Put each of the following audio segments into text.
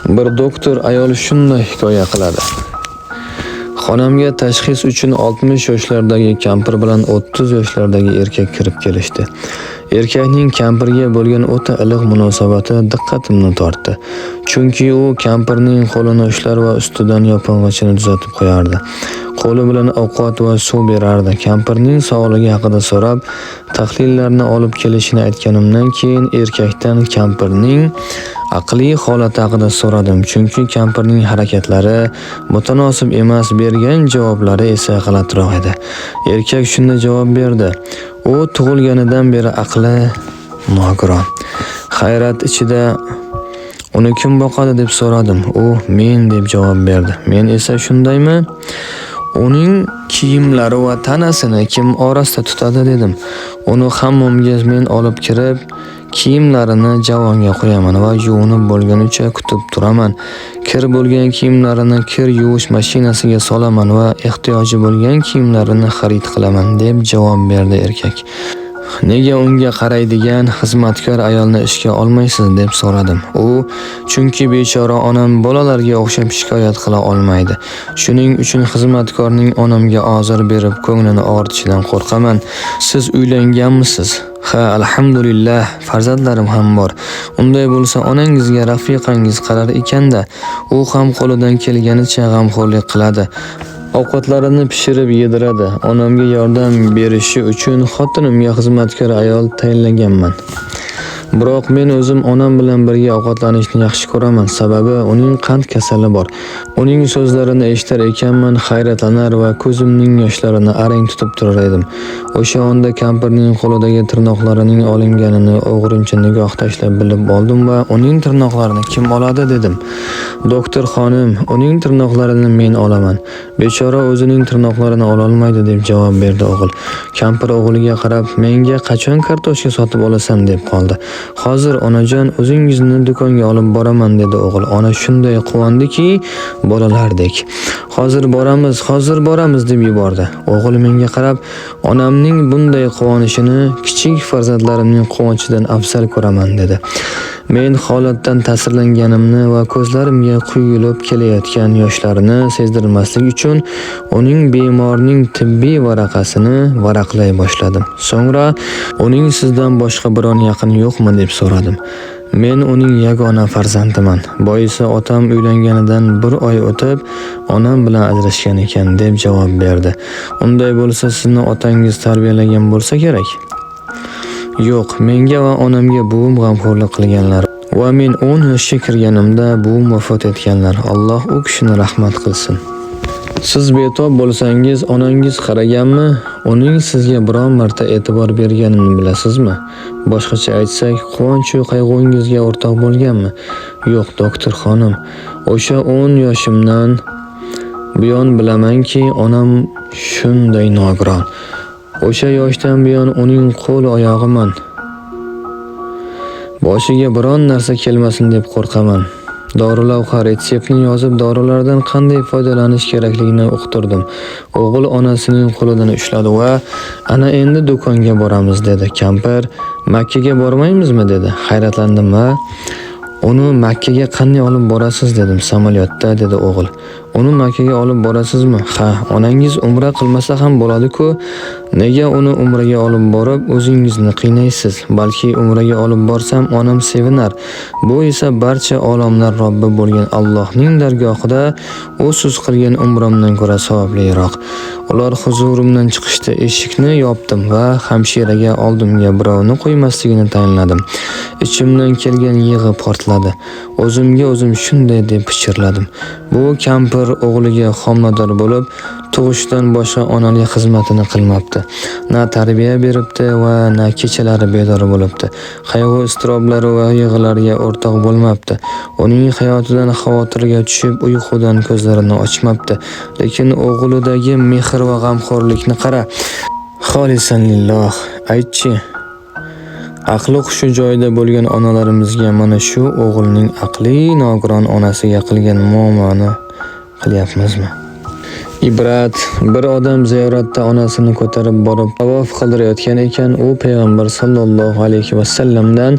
Bir doktor ayol shunday hikoya qiladi. Xonamga tashxis uchun 60 yoshlardagi kampir bilan 30 yoshlardagi erkak kirib kelishdi. Erkakning kampirga bo'lgan o'ta iliq munosabati diqqatimni tortdi. Chunki u kampirning qo'lini ushlar va ustidan yopingichini tuzatib qo'yardi. Qo'li bilan ovqat va suv berardi. Kampirning sog'ligi haqida so'rab, tahlillarni olib kelishini aytganimdan keyin erkakdan kampirning aqliy holati haqida so'radim. Chunki kampirning harakatlari mutanosib emas, bergan javoblari esa g'alatiroq edi. Erkak shunday javob berdi: "U tug'ilganidan beri aqli nogiron." Hayrat ichida "Uni kim boqadi?" deb so'radim. U "Men" deb javob berdi. Men esa "Shundaymi? Uning kiyimlari va tanasini kim orasida tutadi?" dedim. "Uni hammomga men olib kirib, kiyimlarini javonga qo'yaman va yuvinib bo'lgunicha kutib turaman. Kir bo'lgan kiyimlarini kir yuvish mashinasiga solaman va ehtiyoji bo'lgan kiyimlarini xarid qilaman" deb javob berdi erkak. "Nega unga qaraydigan xizmatkor ayolni ishga olmaysiz?" deb so'radim. U "Chunki bechora onam bolalarga o'xshab shikoyat qila olmaydi. Shuning uchun xizmatkorning onamga ozor berib ko'nglini og'ritishidan qo'rqaman." "Siz uylanganmisiz?" "Ha, alhamdulillah, farzandlarim ham bor." "Unday bo'lsa onangizga rafiqangiz qarar ekanda, u ham qo'lidan kelganicha g'amxo'rlik qiladi. Ovqatlarini pishirib yediradi. Onamga yordam berishi uchun xotinimga xizmatkor ayol tayinlaganman. Biroq men o'zim onam bilan birga ovqatlanishni yaxshi ko'raman, sababi uning qand kasali bor. Uning so'zlarini eshitar ekanman, hayratlanar va ko'zimning yoshlarini arang tutib turar edim. O'sha onda kampirning qo'lidagi tirnoqlarining olinganini o'g'rincha nigoh tashlab bilib oldim va "Uning tirnoqlarini kim oladi?" dedim. "Doktor xonim, uning tirnoqlarini men olaman. Bechora o'zining tirnoqlarini ola olmaydi" deb javob berdi o'g'il. Kampir o'g'liga qarab, "Menga qachon kartoshka sotib olasan?" deb qoldi. "Hozir onajon, o'zingizni do'konga olib boraman" dedi o'g'il. Ona shunday quvondiki, bolalardek. Hozir boramiz" deb yubordi. O'g'il menga qarab, "Onamning bunday quvonishini kichik farzandlarimning quvonchidan afzal ko'raman" dedi. Men holatdan ta'sirlanganimni va ko'zlarimga quyilib kelayotgan yoshlarni sezdirmaslik uchun uning bemorning tibbiy varaqasini varaqlay boshladim. So'ngra "Uning sizdan boshqa biron yaqini yo'qmi?" deb so'radim. "Men uning yagona farzandiman. Boisi otam uylanganidan 1 oy o'tib, onam bilan ajrashgan ekan" deb javob berdi. "Unday bo'lsa sizni otangiz tarbiyalagan bo'lsa kerak." "Yo'q, menga va onamga buvim g'amxo'rlik qilganlar va men 10 yoshga kirganimda buvim vafot etganlar. Alloh u kishini rahmat qilsin. Siz betob bo'lsangiz, onangiz qaraganmi? Uning sizga biron marta e'tibor berganini bilasizmi? Boshqacha aytsak, quvonch va qayg'ungizga o'rtoq bo'lganmi?" "Yo'q, doktor xonim. O'sha 10 yoshimdan buyon bilamanki, onam shunday nogiron. O'sha yoshdan buyon uning qo'l oyog'iman. Boshiga biron narsa kelmasin deb qo'rqaman. Dorilavha retseptni yozib, dorilardan qanday foydalanish kerakligini uqtirdim." O'g'il onasining qo'lidan ushladi va "Ana endi do'konga boramiz" dedi. Kampir "Makkaga bormaymizmi?" dedi. Hayratlandim va "Uni Makkaga qanday olib borasiz?" dedim. "Samolyotda" dedi o'g'il. "Uni Makkaga olib borasizmi?" "Ha, onangiz umra qilmasa ham bo'ladi-ku. Nega uni umraga olib borib o'zingizni qiynaysiz? Balki umraga olib borsam onam sevinar. Bu esa barcha olamlar Robbi bo'lgan Allohning dargohida u siz qilgan umramdan ko'ra savobliroq." Ular huzurimdan chiqishda eshikni yopdim va hamshiraga oldimga birovni qo'ymasligini tayinladim. Ichimdan kelgan yig'i portladi. O'zimga o'zim shunday deb pichirladim: "Bu kampir o'g'liga homilador bo'lib, tug'ishdan boshqa onalik xizmatini qilmabdi. Na tarbiya beribdi va na kechalari bedor bo'libdi. Qayg'u iztiroblari va yig'ilariga o'rtoq bo'lmabdi. Uning hayotidan xavotirga tushib, uyqudan ko'zlarini ochmabdi. Lekin o'g'lidagi mehr va g'amxo'rlikni qara. Xolisan lilloh, aytchi. Aqli hushi joyida bo'lgan onalarimizga mana shu o'g'ilning aqli nogiron onasiga qilgan muomalani qilyapmizmi?" Ibrat: bir odam ziyoratda onasini ko'tarib borib tavof qildirayotgan ekan, u payg'ambar sallallohu alayhi vasallamdan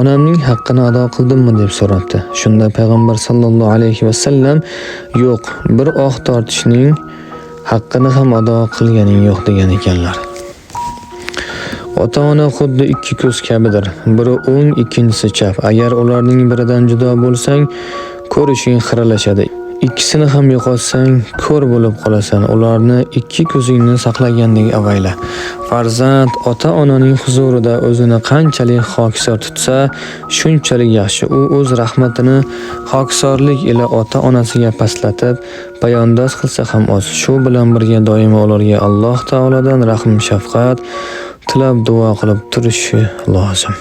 onamning haqqini ado qildimmi deb so'rabdi. Shunda payg'ambar sallallohu alayhi vasallam yo'q, bir oq tortishning haqqini ham ado qilganing yo'q degan ekanlar. Ota-ona xuddi ikki ko'z kabidir. Biri o'ng, ikkinchisi chap. Agar ularning biridan judo bo'lsang, ko'rishing xiralashadi. Ikkisini ham yo'qotsang, ko'r bo'lib qolasan. Ularni ikki ko'zingni saqlagandek avayla. Farzand ota-onaning huzurida o'zini qanchalik xokisor tutsa, shunchalik yaxshi. U o'z rahmatini xokisorlik ila ota-onasiga pastlatib, bayondoz qilsa ham oz. Shu bilan birga doimo ularga Alloh taolodan rahm shafqat tilab duo qilib turishi lozim.